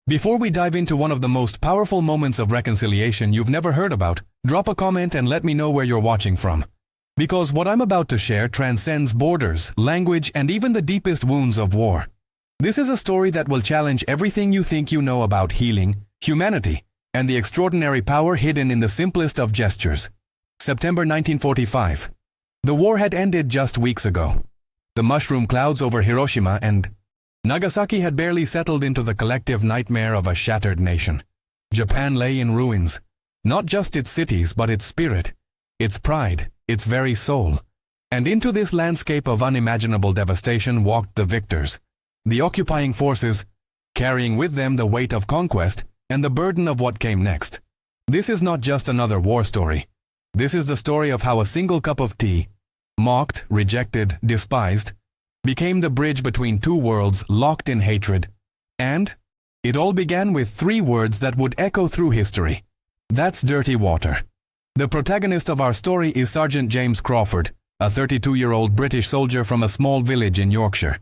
Before we dive into one of the most powerful moments of reconciliation you've never heard about, drop a comment and let me know where you're watching from. Because what I'm about to share transcends borders, language, and even the deepest wounds of war. This is a story that will challenge everything you think you know about healing, humanity, and the extraordinary power hidden in the simplest of gestures. September 1945. The war had ended just weeks ago. The mushroom clouds over Hiroshima and Nagasaki had barely settled into the collective nightmare of a shattered nation. Japan lay in ruins, not just its cities but its spirit, its pride, its very soul. And into this landscape of unimaginable devastation walked the victors, the occupying forces, carrying with them the weight of conquest and the burden of what came next. This is not just another war story. This is the story of how a single cup of tea, mocked, rejected, despised, became the bridge between two worlds locked in hatred. And it all began with three words that would echo through history. That's dirty water. The protagonist of our story is Sergeant James Crawford, a 32-year-old British soldier from a small village in Yorkshire.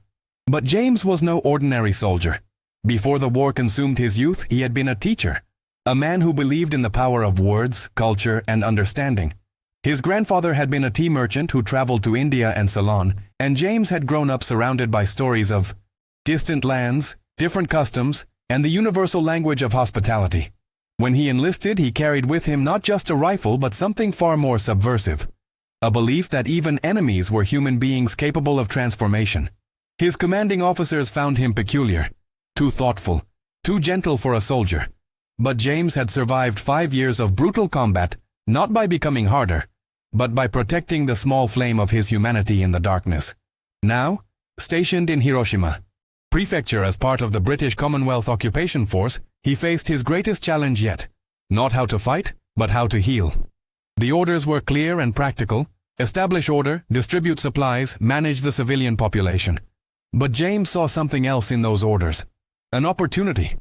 But James was no ordinary soldier. Before the war consumed his youth, he had been a teacher, a man who believed in the power of words, culture, and understanding. His grandfather had been a tea merchant who traveled to India and Ceylon, and James had grown up surrounded by stories of distant lands, different customs, and the universal language of hospitality. When he enlisted, he carried with him not just a rifle but something far more subversive, a belief that even enemies were human beings capable of transformation. His commanding officers found him peculiar, too thoughtful, too gentle for a soldier. But James had survived 5 years of brutal combat, not by becoming harder, but by protecting the small flame of his humanity in the darkness. Now, stationed in Hiroshima, prefecture as part of the British Commonwealth Occupation Force, he faced his greatest challenge yet. Not how to fight, but how to heal. The orders were clear and practical: establish order, distribute supplies, manage the civilian population. But James saw something else in those orders. An opportunity.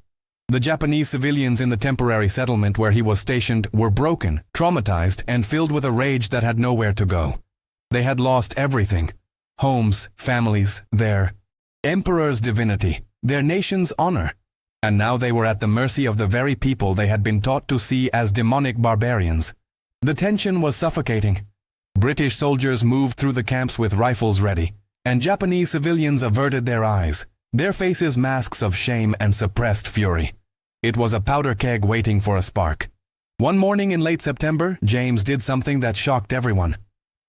The Japanese civilians in the temporary settlement where he was stationed were broken, traumatized, and filled with a rage that had nowhere to go. They had lost everything: homes, families, their emperor's divinity, their nation's honor. And now they were at the mercy of the very people they had been taught to see as demonic barbarians. The tension was suffocating. British soldiers moved through the camps with rifles ready, and Japanese civilians averted their eyes, their faces masks of shame and suppressed fury. It was a powder keg waiting for a spark. One morning in late September, James did something that shocked everyone.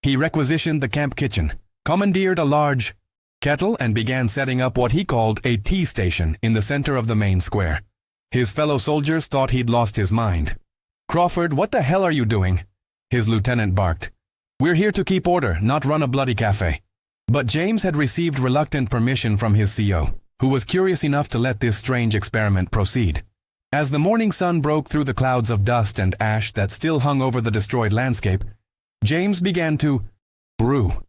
He requisitioned the camp kitchen, commandeered a large kettle, and began setting up what he called a tea station in the center of the main square. His fellow soldiers thought he'd lost his mind. "Crawford, what the hell are you doing?" his lieutenant barked. "We're here to keep order, not run a bloody cafe." But James had received reluctant permission from his CO, who was curious enough to let this strange experiment proceed. As the morning sun broke through the clouds of dust and ash that still hung over the destroyed landscape, James began to brew.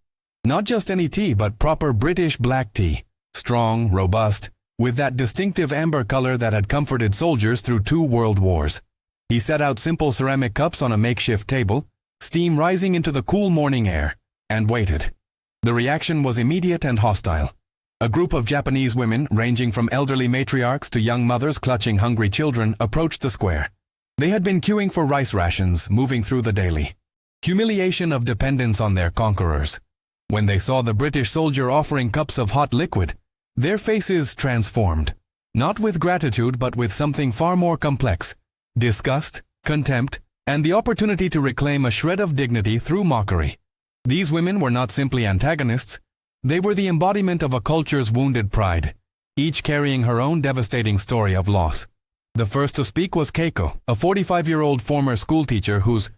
Not just any tea, but proper British black tea, strong, robust, with that distinctive amber color that had comforted soldiers through 2 world wars. He set out simple ceramic cups on a makeshift table, steam rising into the cool morning air, and waited. The reaction was immediate and hostile. A group of Japanese women, ranging from elderly matriarchs to young mothers clutching hungry children, approached the square. They had been queuing for rice rations, moving through the daily humiliation of dependence on their conquerors. When they saw the British soldier offering cups of hot liquid, their faces transformed, not with gratitude but with something far more complex: disgust, contempt, and the opportunity to reclaim a shred of dignity through mockery. These women were not simply antagonists, they were the embodiment of a culture's wounded pride, each carrying her own devastating story of loss. The first to speak was Keiko, a 45-year-old former schoolteacher whose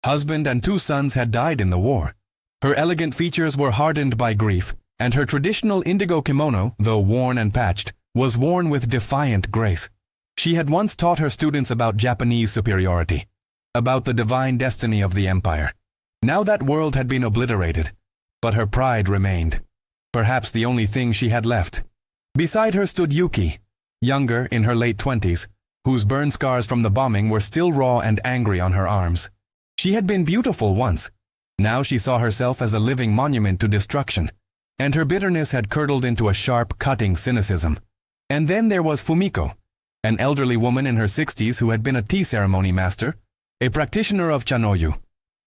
husband and 2 sons had died in the war. Her elegant features were hardened by grief, and her traditional indigo kimono, though worn and patched, was worn with defiant grace. She had once taught her students about Japanese superiority, about the divine destiny of the empire. Now that world had been obliterated, but her pride remained, perhaps the only thing she had left. Beside her stood Yuki, younger, in her late 20s, whose burn scars from the bombing were still raw and angry on her arms. She had been beautiful once. Now she saw herself as a living monument to destruction, and her bitterness had curdled into a sharp, cutting cynicism. And then there was Fumiko, an elderly woman in her 60s who had been a tea ceremony master, a practitioner of chanoyu,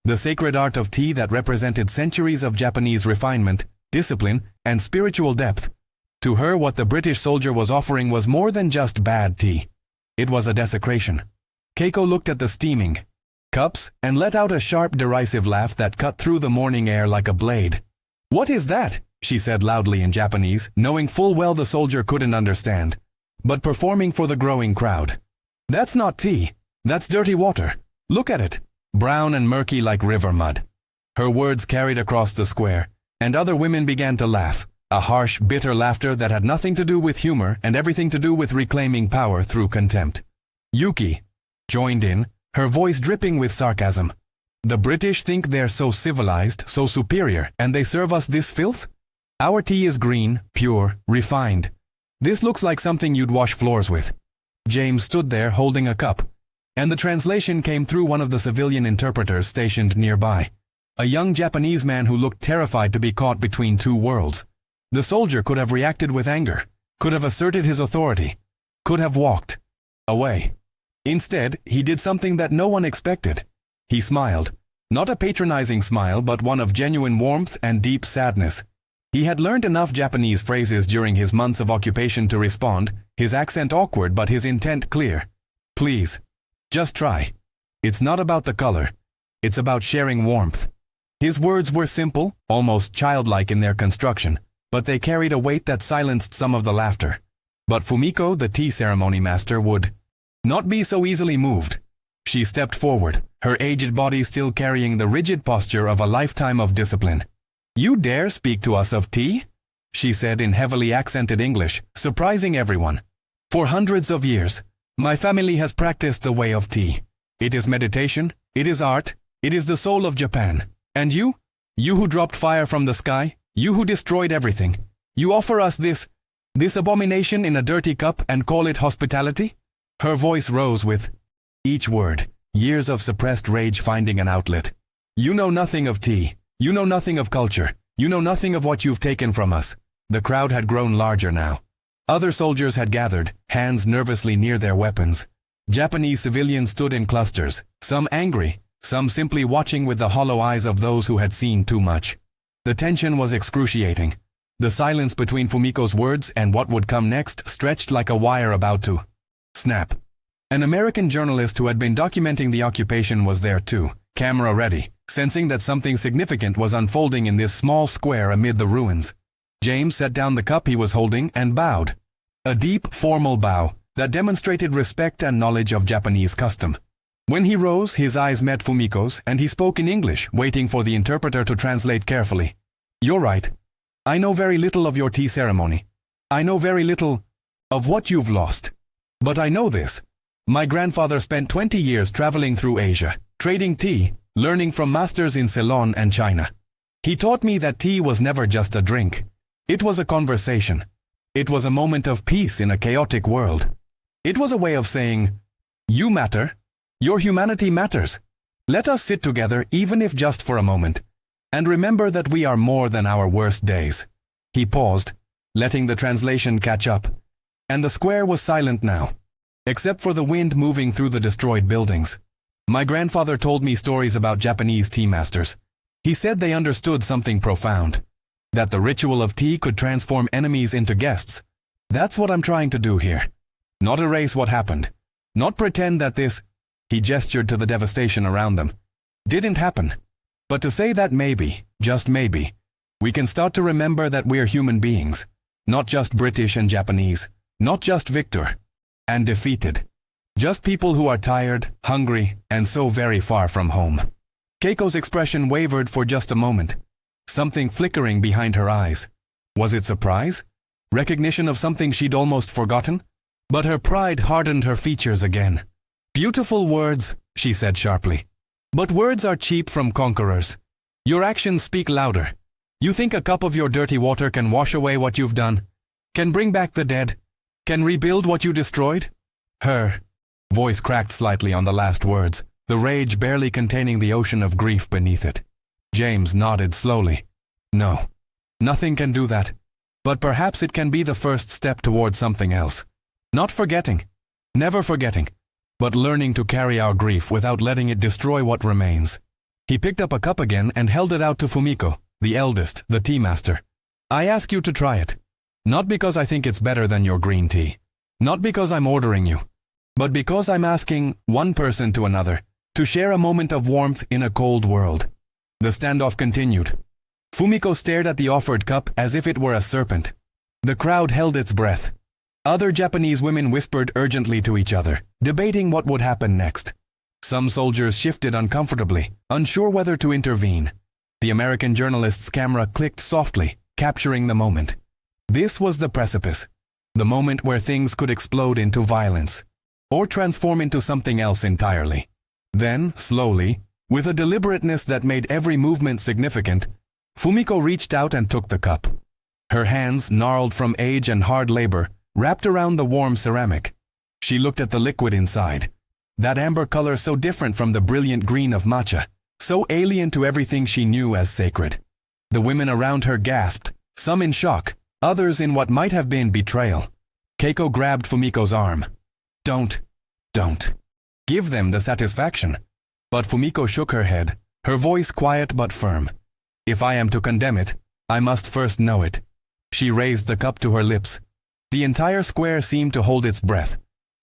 the sacred art of tea that represented centuries of Japanese refinement, discipline, and spiritual depth. To her, what the British soldier was offering was more than just bad tea. It was a desecration. Keiko looked at the steaming cups and let out a sharp, derisive laugh that cut through the morning air like a blade. "What is that?" she said loudly in Japanese, knowing full well the soldier couldn't understand, but performing for the growing crowd. "That's not tea. That's dirty water. Look at it. Brown and murky like river mud." Her words carried across the square, and other women began to laugh, a harsh, bitter laughter that had nothing to do with humor and everything to do with reclaiming power through contempt. Yuki joined in, her voice dripping with sarcasm. "The British think they're so civilized, so superior, and they serve us this filth? Our tea is green, pure, refined. This looks like something you'd wash floors with." James stood there holding a cup, and the translation came through one of the civilian interpreters stationed nearby. A young Japanese man who looked terrified to be caught between two worlds. The soldier could have reacted with anger, could have asserted his authority, could have walked away. Instead, he did something that no one expected. He smiled, not a patronizing smile, but one of genuine warmth and deep sadness. He had learned enough Japanese phrases during his months of occupation to respond, his accent awkward but his intent clear. "Please, just try. It's not about the color. It's about sharing warmth." His words were simple, almost childlike in their construction, but they carried a weight that silenced some of the laughter. But Fumiko, the tea ceremony master, would not be so easily moved. She stepped forward, her aged body still carrying the rigid posture of a lifetime of discipline. "You dare speak to us of tea?" she said in heavily accented English, surprising everyone. "For hundreds of years, my family has practiced the way of tea. It is meditation, it is art, it is the soul of Japan. And you who dropped fire from the sky, you who destroyed everything, you offer us this abomination in a dirty cup and call it hospitality?" Her voice rose with each word, years of suppressed rage finding an outlet. "You know nothing of tea. You know nothing of culture. You know nothing of what you've taken from us." The crowd had grown larger now. Other soldiers had gathered, hands nervously near their weapons. Japanese civilians stood in clusters, some angry, some simply watching with the hollow eyes of those who had seen too much. The tension was excruciating. The silence between Fumiko's words and what would come next stretched like a wire about to snap. An American journalist who had been documenting the occupation was there too, camera ready, sensing that something significant was unfolding in this small square amid the ruins. James set down the cup he was holding and bowed. A deep, formal bow that demonstrated respect and knowledge of Japanese custom. When he rose, his eyes met Fumiko's, and he spoke in English, waiting for the interpreter to translate carefully. "You're right. I know very little of your tea ceremony. I know very little of what you've lost. But I know this. My grandfather spent 20 years traveling through Asia, trading tea, learning from masters in Ceylon and China. He taught me that tea was never just a drink. It was a conversation. It was a moment of peace in a chaotic world. It was a way of saying, 'You matter. Your humanity matters. Let us sit together even if just for a moment, and remember that we are more than our worst days.'" He paused, letting the translation catch up, and the square was silent now, except for the wind moving through the destroyed buildings. "My grandfather told me stories about Japanese tea masters. He said they understood something profound, that the ritual of tea could transform enemies into guests. That's what I'm trying to do here. Not erase what happened. Not pretend that this," he gestured to the devastation around them, "didn't happen. But to say that maybe, just maybe, we can start to remember that we're human beings, not just British and Japanese, not just victor and defeated. Just people who are tired, hungry, and so very far from home." Keiko's expression wavered for just a moment, something flickering behind her eyes. Was it surprise? Recognition of something she'd almost forgotten? But her pride hardened her features again. "Beautiful words," she said sharply. "But words are cheap from conquerors. Your actions speak louder. You think a cup of your dirty water can wash away what you've done? Can bring back the dead? Can rebuild what you destroyed?" Her voice cracked slightly on the last words, the rage barely containing the ocean of grief beneath it. James nodded slowly. "No, nothing can do that. But perhaps it can be the first step toward something else. Not forgetting, Never forgetting, but learning to carry our grief without letting it destroy what remains. He picked up a cup again and held it out to Fumiko, the eldest, the tea master. I ask you to try it. Not because I think it's better than your green tea. Not because I'm ordering you. But because I'm asking one person to another to share a moment of warmth in a cold world. The standoff continued. Fumiko stared at the offered cup as if it were a serpent. The crowd held its breath. Other Japanese women whispered urgently to each other, debating what would happen next. Some soldiers shifted uncomfortably, unsure whether to intervene. The American journalist's camera clicked softly, capturing the moment. This was the precipice, the moment where things could explode into violence, or transform into something else entirely. Then, slowly, with a deliberateness that made every movement significant, Fumiko reached out and took the cup. Her hands, gnarled from age and hard labor, wrapped around the warm ceramic. She looked at the liquid inside. That amber color so different from the brilliant green of matcha, so alien to everything she knew as sacred. The women around her gasped, some in shock, others in what might have been betrayal. Keiko grabbed Fumiko's arm. Don't. Give them the satisfaction. But Fumiko shook her head, her voice quiet but firm. If I am to condemn it, I must first know it. She raised the cup to her lips. The entire square seemed to hold its breath,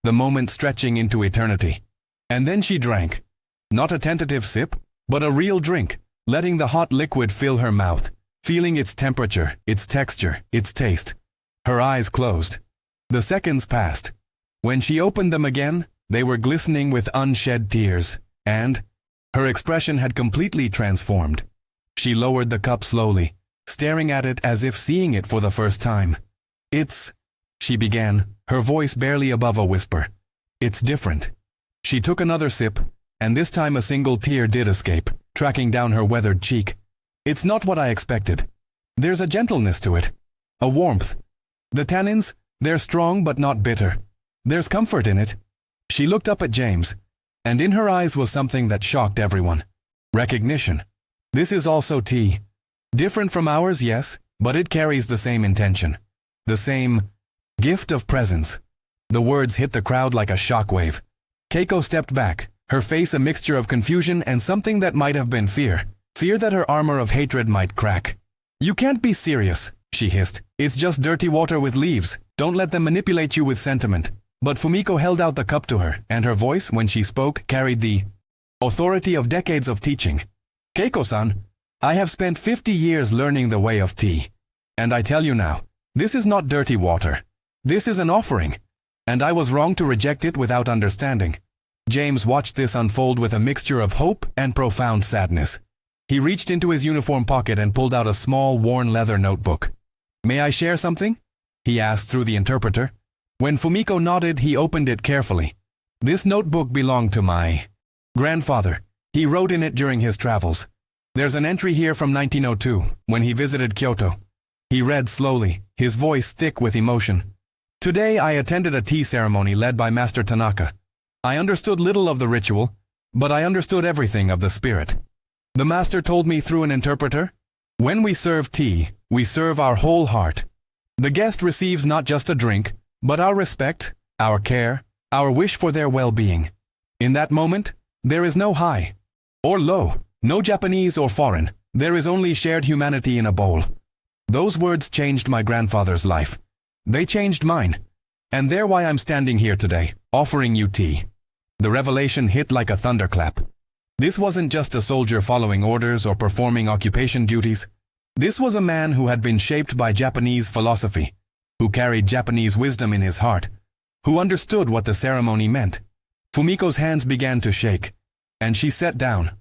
the moment stretching into eternity. And then she drank. Not a tentative sip, but a real drink, letting the hot liquid fill her mouth, feeling its temperature, its texture, its taste. Her eyes closed. The seconds passed. When she opened them again, they were glistening with unshed tears, and her expression had completely transformed. She lowered the cup slowly, staring at it as if seeing it for the first time. It's, she began, her voice barely above a whisper. It's different. She took another sip, and this time a single tear did escape, tracking down her weathered cheek. It's not what I expected. There's a gentleness to it, a warmth. The tannins, they're strong but not bitter. There's comfort in it. She looked up at James, and in her eyes was something that shocked everyone. Recognition. This is also tea. Different from ours, yes, but it carries the same intention. The same gift of presence. The words hit the crowd like a shockwave. Keiko stepped back, her face a mixture of confusion and something that might have been fear. Fear that her armor of hatred might crack. You can't be serious, she hissed. It's just dirty water with leaves. Don't let them manipulate you with sentiment. But Fumiko held out the cup to her, and her voice, when she spoke, carried the authority of decades of teaching. Keiko-san, I have spent 50 years learning the way of tea. And I tell you now, this is not dirty water. This is an offering. And I was wrong to reject it without understanding. James watched this unfold with a mixture of hope and profound sadness. He reached into his uniform pocket and pulled out a small, worn leather notebook. May I share something? He asked through the interpreter. When Fumiko nodded, he opened it carefully. This notebook belonged to my grandfather. He wrote in it during his travels. There's an entry here from 1902, when he visited Kyoto. He read slowly, his voice thick with emotion. Today I attended a tea ceremony led by Master Tanaka. I understood little of the ritual, but I understood everything of the spirit. The master told me through an interpreter, when we serve tea, we serve our whole heart. The guest receives not just a drink, but our respect, our care, our wish for their well-being. In that moment, there is no high or low, no Japanese or foreign. There is only shared humanity in a bowl. Those words changed my grandfather's life. They changed mine. And they're why I'm standing here today, offering you tea. The revelation hit like a thunderclap. This wasn't just a soldier following orders or performing occupation duties. This was a man who had been shaped by Japanese philosophy, who carried Japanese wisdom in his heart, who understood what the ceremony meant. Fumiko's hands began to shake, and she sat down.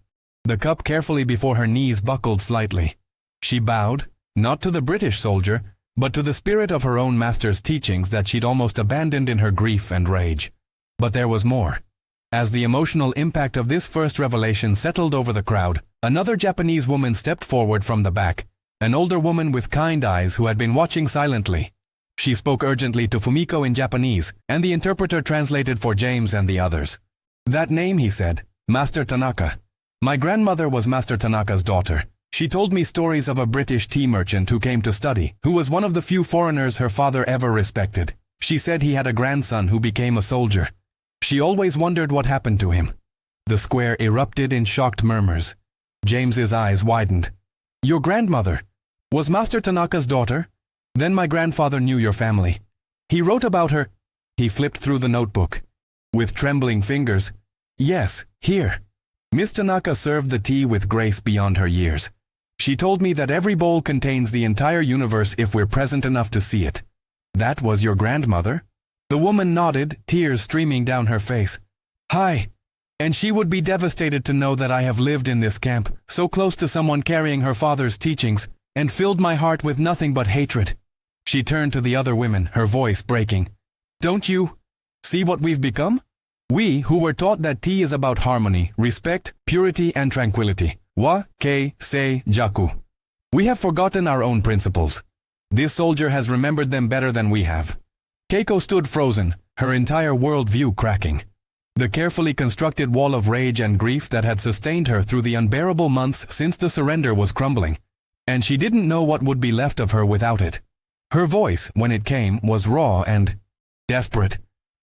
The cup carefully before her knees buckled slightly. She bowed, not to the British soldier, but to the spirit of her own master's teachings that she'd almost abandoned in her grief and rage. But there was more. As the emotional impact of this first revelation settled over the crowd, another Japanese woman stepped forward from the back, an older woman with kind eyes who had been watching silently. She spoke urgently to Fumiko in Japanese, and the interpreter translated for James and the others. That name, he said, Master Tanaka. My grandmother was Master Tanaka's daughter. She told me stories of a British tea merchant who came to study, who was one of the few foreigners her father ever respected. She said he had a grandson who became a soldier, She always wondered what happened to him. The square erupted in shocked murmurs. James's eyes widened. Your grandmother was Master Tanaka's daughter? Then my grandfather knew your family. He wrote about her. He flipped through the notebook. With trembling fingers. Yes, here. Miss Tanaka served the tea with grace beyond her years. She told me that every bowl contains the entire universe if we're present enough to see it. That was your grandmother? The woman nodded, tears streaming down her face. Hi. And she would be devastated to know that I have lived in this camp, so close to someone carrying her father's teachings, and filled my heart with nothing but hatred. She turned to the other women, her voice breaking. Don't you see what we've become? We, who were taught that tea is about harmony, respect, purity, and tranquility. Wa, kei, sei, jaku. We have forgotten our own principles. This soldier has remembered them better than we have. Keiko stood frozen, her entire worldview cracking. The carefully constructed wall of rage and grief that had sustained her through the unbearable months since the surrender was crumbling. And she didn't know what would be left of her without it. Her voice, when it came, was raw and desperate.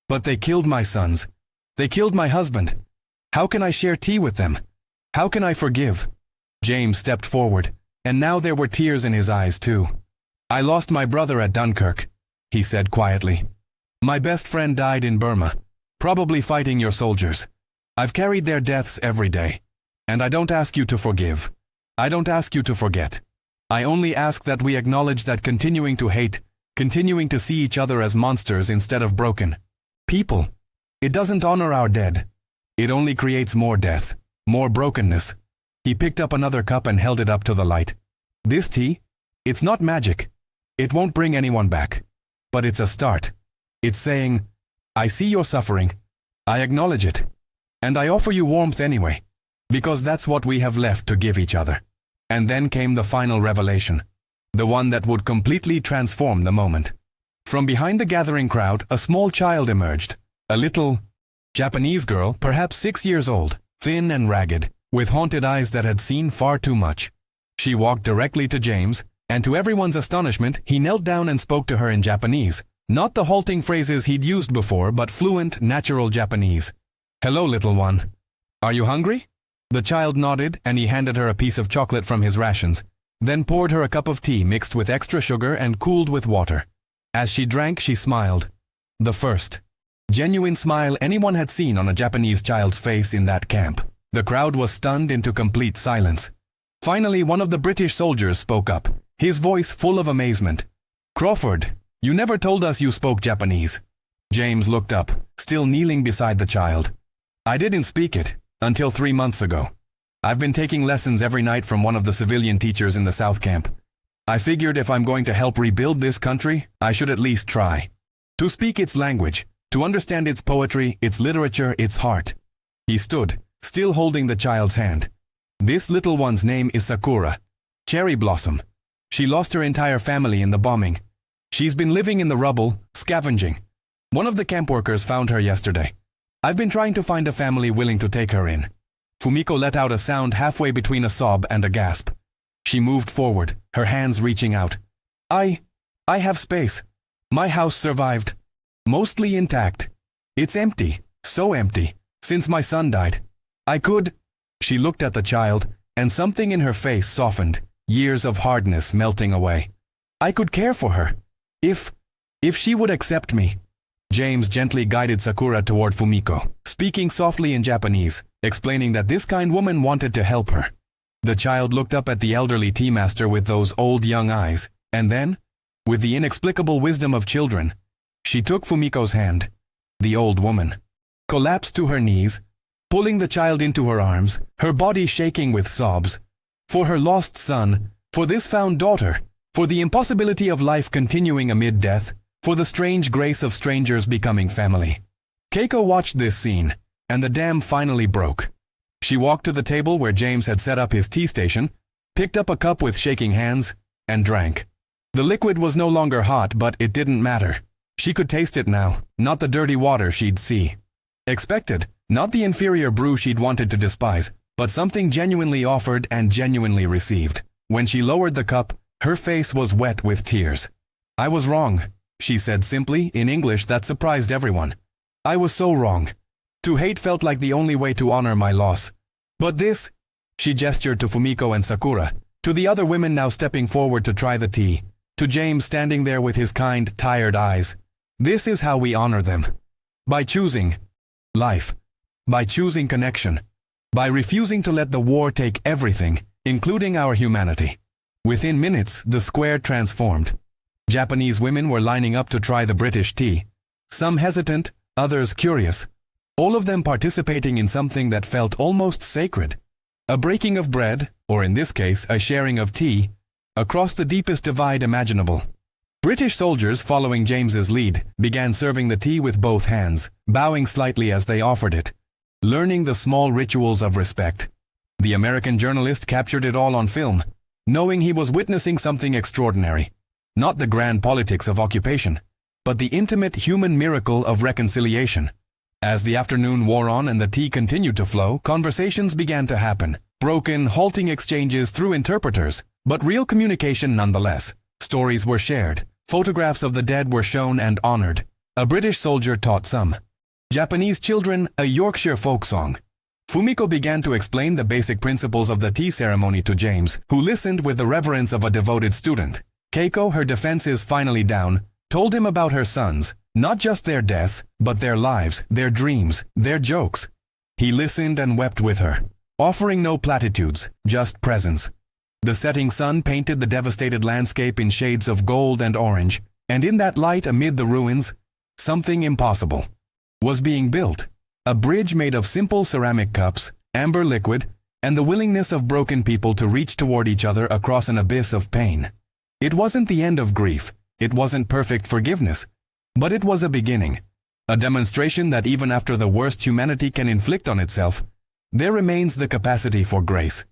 But they killed my sons. They killed my husband. How can I share tea with them? How can I forgive? James stepped forward, and now there were tears in his eyes too. I lost my brother at Dunkirk, he said quietly. My best friend died in Burma, probably fighting your soldiers. I've carried their deaths every day. And I don't ask you to forgive. I don't ask you to forget. I only ask that we acknowledge that continuing to hate, continuing to see each other as monsters instead of broken people, it doesn't honor our dead. It only creates more death, more brokenness. He picked up another cup and held it up to the light. This tea? It's not magic. It won't bring anyone back. But it's a start. It's saying, I see your suffering. I acknowledge it. And I offer you warmth anyway. Because that's what we have left to give each other. And then came the final revelation. The one that would completely transform the moment. From behind the gathering crowd, a small child emerged. A little Japanese girl, perhaps 6 years old, thin and ragged, with haunted eyes that had seen far too much. She walked directly to James, and to everyone's astonishment, he knelt down and spoke to her in Japanese. Not the halting phrases he'd used before, but fluent, natural Japanese. Hello, little one. Are you hungry? The child nodded, and he handed her a piece of chocolate from his rations, then poured her a cup of tea mixed with extra sugar and cooled with water. As she drank, she smiled. The first genuine smile anyone had seen on a Japanese child's face in that camp. The crowd was stunned into complete silence. Finally, one of the British soldiers spoke up, his voice full of amazement. Crawford, you never told us you spoke Japanese. James looked up, still kneeling beside the child. I didn't speak it, until 3 months ago. I've been taking lessons every night from one of the civilian teachers in the South Camp. I figured if I'm going to help rebuild this country, I should at least try. To speak its language, to understand its poetry, its literature, its heart. He stood, still holding the child's hand. This little one's name is Sakura, Cherry Blossom. She lost her entire family in the bombing. She's been living in the rubble, scavenging. One of the camp workers found her yesterday. I've been trying to find a family willing to take her in. Fumiko let out a sound halfway between a sob and a gasp. She moved forward, her hands reaching out. I have space. My house survived. Mostly intact. It's empty, so empty, since my son died. I could. She looked at the child, and something in her face softened, years of hardness melting away. I could care for her. If she would accept me. James gently guided Sakura toward Fumiko, speaking softly in Japanese, explaining that this kind woman wanted to help her. The child looked up at the elderly tea master with those old young eyes, and then, with the inexplicable wisdom of children, she took Fumiko's hand. The old woman collapsed to her knees, pulling the child into her arms, her body shaking with sobs. For her lost son, for this found daughter, for the impossibility of life continuing amid death, for the strange grace of strangers becoming family. Keiko watched this scene, and the dam finally broke. She walked to the table where James had set up his tea station, picked up a cup with shaking hands, and drank. The liquid was no longer hot, but it didn't matter. She could taste it now, not the dirty water she'd expected, not the inferior brew she'd wanted to despise, but something genuinely offered and genuinely received. When she lowered the cup, her face was wet with tears. I was wrong, she said simply, in English that surprised everyone. I was so wrong. To hate felt like the only way to honor my loss. But this, she gestured to Fumiko and Sakura, to the other women now stepping forward to try the tea, to James standing there with his kind, tired eyes. This is how we honor them. By choosing life. By choosing connection. By refusing to let the war take everything, including our humanity. Within minutes, the square transformed. Japanese women were lining up to try the British tea. Some hesitant, others curious. All of them participating in something that felt almost sacred. A breaking of bread, or in this case, a sharing of tea, across the deepest divide imaginable. British soldiers, following James's lead, began serving the tea with both hands, bowing slightly as they offered it, learning the small rituals of respect. The American journalist captured it all on film, knowing he was witnessing something extraordinary. Not the grand politics of occupation, but the intimate human miracle of reconciliation. As the afternoon wore on and the tea continued to flow, conversations began to happen. Broken, halting exchanges through interpreters, but real communication nonetheless. Stories were shared. Photographs of the dead were shown and honored. A British soldier taught some Japanese children a Yorkshire folk song. Fumiko began to explain the basic principles of the tea ceremony to James, who listened with the reverence of a devoted student. Keiko, her defenses finally down, told him about her sons, not just their deaths, but their lives, their dreams, their jokes. He listened and wept with her, offering no platitudes, just presence. The setting sun painted the devastated landscape in shades of gold and orange, and in that light amid the ruins, something impossible was being built. A bridge made of simple ceramic cups, amber liquid, and the willingness of broken people to reach toward each other across an abyss of pain. It wasn't the end of grief, it wasn't perfect forgiveness, but it was a beginning. A demonstration that even after the worst humanity can inflict on itself, there remains the capacity for grace.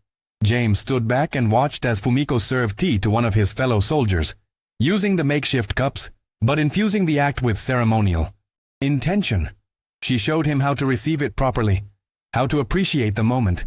James stood back and watched as Fumiko served tea to one of his fellow soldiers, using the makeshift cups, but infusing the act with ceremonial intention. She showed him how to receive it properly, how to appreciate the moment.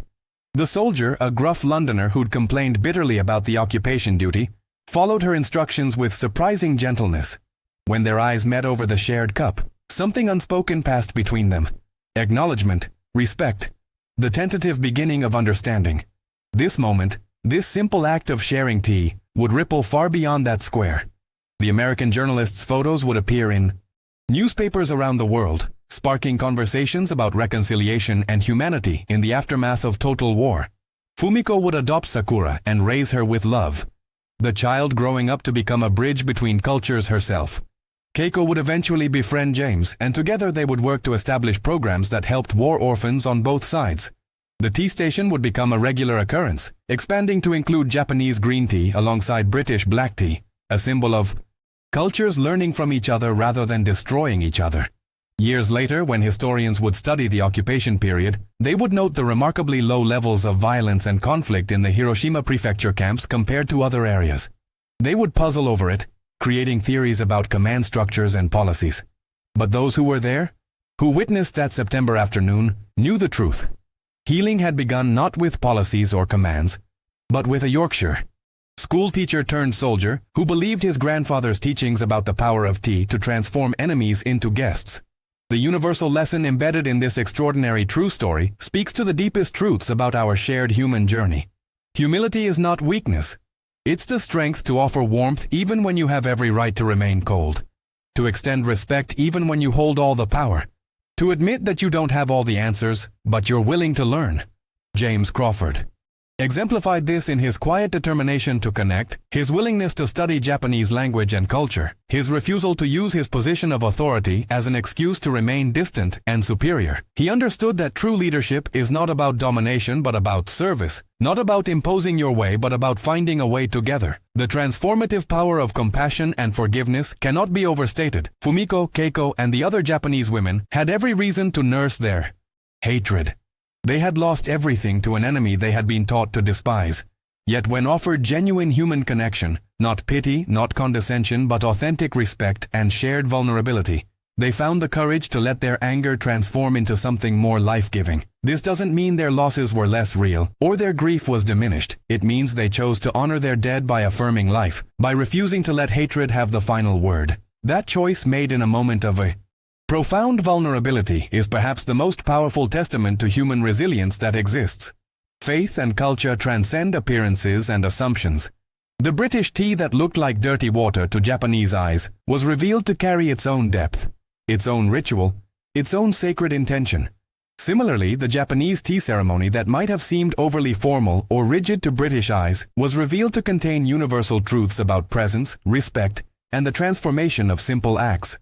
The soldier, a gruff Londoner who'd complained bitterly about the occupation duty, followed her instructions with surprising gentleness. When their eyes met over the shared cup, something unspoken passed between them. Acknowledgement, respect, the tentative beginning of understanding. This moment, this simple act of sharing tea, would ripple far beyond that square. The American journalist's photos would appear in newspapers around the world, sparking conversations about reconciliation and humanity in the aftermath of total war. Fumiko would adopt Sakura and raise her with love, the child growing up to become a bridge between cultures herself. Keiko would eventually befriend James, and together they would work to establish programs that helped war orphans on both sides. The tea station would become a regular occurrence, expanding to include Japanese green tea alongside British black tea, a symbol of cultures learning from each other rather than destroying each other. Years later, when historians would study the occupation period, they would note the remarkably low levels of violence and conflict in the Hiroshima prefecture camps compared to other areas. They would puzzle over it, creating theories about command structures and policies. But those who were there, who witnessed that September afternoon, knew the truth. Healing had begun not with policies or commands, but with a Yorkshire school teacher turned soldier who believed his grandfather's teachings about the power of tea to transform enemies into guests. The universal lesson embedded in this extraordinary true story speaks to the deepest truths about our shared human journey. Humility is not weakness. It's the strength to offer warmth even when you have every right to remain cold. To extend respect even when you hold all the power. To admit that you don't have all the answers, but you're willing to learn. James Crawford exemplified this in his quiet determination to connect, his willingness to study Japanese language and culture, his refusal to use his position of authority as an excuse to remain distant and superior. He understood that true leadership is not about domination but about service, not about imposing your way but about finding a way together. The transformative power of compassion and forgiveness cannot be overstated. Fumiko, Keiko, and the other Japanese women had every reason to nurse their hatred. They had lost everything to an enemy they had been taught to despise. Yet when offered genuine human connection, not pity, not condescension, but authentic respect and shared vulnerability, they found the courage to let their anger transform into something more life-giving. This doesn't mean their losses were less real, or their grief was diminished. It means they chose to honor their dead by affirming life, by refusing to let hatred have the final word. That choice made in a moment of Profound vulnerability is perhaps the most powerful testament to human resilience that exists. Faith and culture transcend appearances and assumptions. The British tea that looked like dirty water to Japanese eyes was revealed to carry its own depth, its own ritual, its own sacred intention. Similarly, the Japanese tea ceremony that might have seemed overly formal or rigid to British eyes was revealed to contain universal truths about presence, respect, and the transformation of simple acts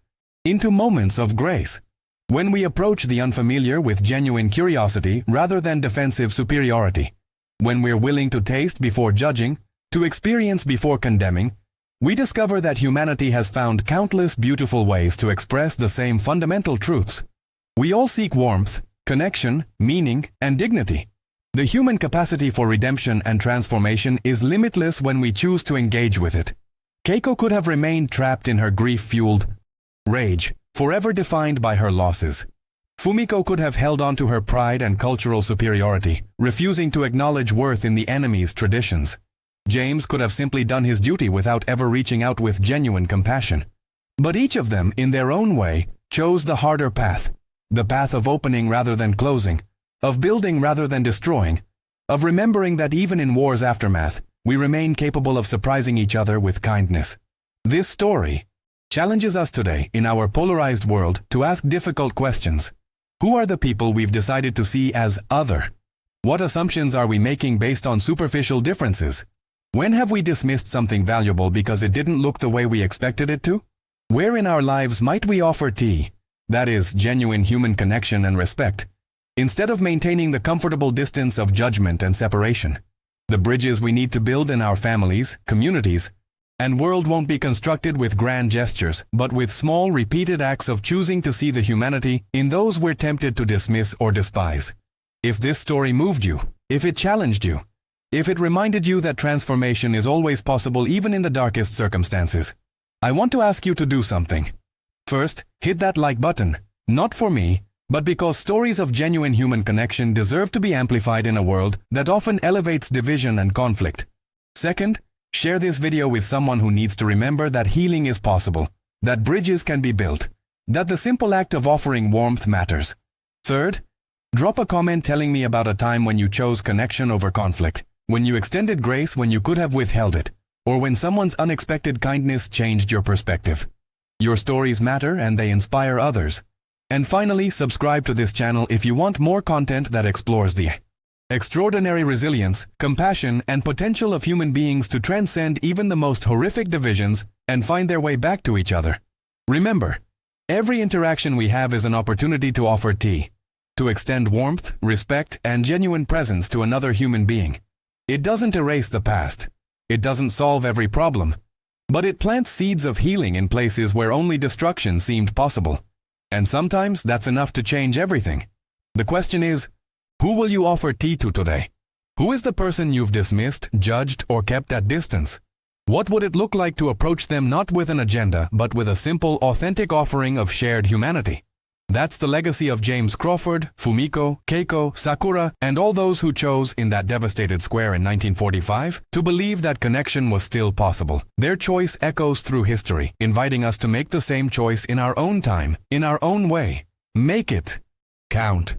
into moments of grace. When we approach the unfamiliar with genuine curiosity rather than defensive superiority, when we're willing to taste before judging, to experience before condemning, we discover that humanity has found countless beautiful ways to express the same fundamental truths. We all seek warmth, connection, meaning, and dignity. The human capacity for redemption and transformation is limitless when we choose to engage with it. Keiko could have remained trapped in her grief-fueled rage, forever defined by her losses. Fumiko could have held on to her pride and cultural superiority, refusing to acknowledge worth in the enemy's traditions. James could have simply done his duty without ever reaching out with genuine compassion. But each of them, in their own way, chose the harder path, the path of opening rather than closing, of building rather than destroying, of remembering that even in war's aftermath, we remain capable of surprising each other with kindness. This story challenges us today, in our polarized world, to ask difficult questions. Who are the people we've decided to see as other? What assumptions are we making based on superficial differences? When have we dismissed something valuable because it didn't look the way we expected it to? Where in our lives might we offer tea, that is, genuine human connection and respect, instead of maintaining the comfortable distance of judgment and separation? The bridges we need to build in our families, communities, and world won't be constructed with grand gestures, but with small, repeated acts of choosing to see the humanity in those we're tempted to dismiss or despise. If this story moved you, if it challenged you, if it reminded you that transformation is always possible even in the darkest circumstances, I want to ask you to do something. First, hit that like button, not for me, but because stories of genuine human connection deserve to be amplified in a world that often elevates division and conflict. Second, share this video with someone who needs to remember that healing is possible, that bridges can be built, that the simple act of offering warmth matters. Third, drop a comment telling me about a time when you chose connection over conflict, when you extended grace when you could have withheld it, or when someone's unexpected kindness changed your perspective. Your stories matter and they inspire others. And finally, subscribe to this channel if you want more content that explores the extraordinary resilience, compassion, and potential of human beings to transcend even the most horrific divisions and find their way back to each other. Remember, every interaction we have is an opportunity to offer tea, to extend warmth, respect, and genuine presence to another human being. It doesn't erase the past. It doesn't solve every problem. But it plants seeds of healing in places where only destruction seemed possible. And sometimes that's enough to change everything. The question is, who will you offer tea to today? Who is the person you've dismissed, judged, or kept at distance? What would it look like to approach them not with an agenda, but with a simple, authentic offering of shared humanity? That's the legacy of James Crawford, Fumiko, Keiko, Sakura, and all those who chose, in that devastated square in 1945, to believe that connection was still possible. Their choice echoes through history, inviting us to make the same choice in our own time, in our own way. Make it count.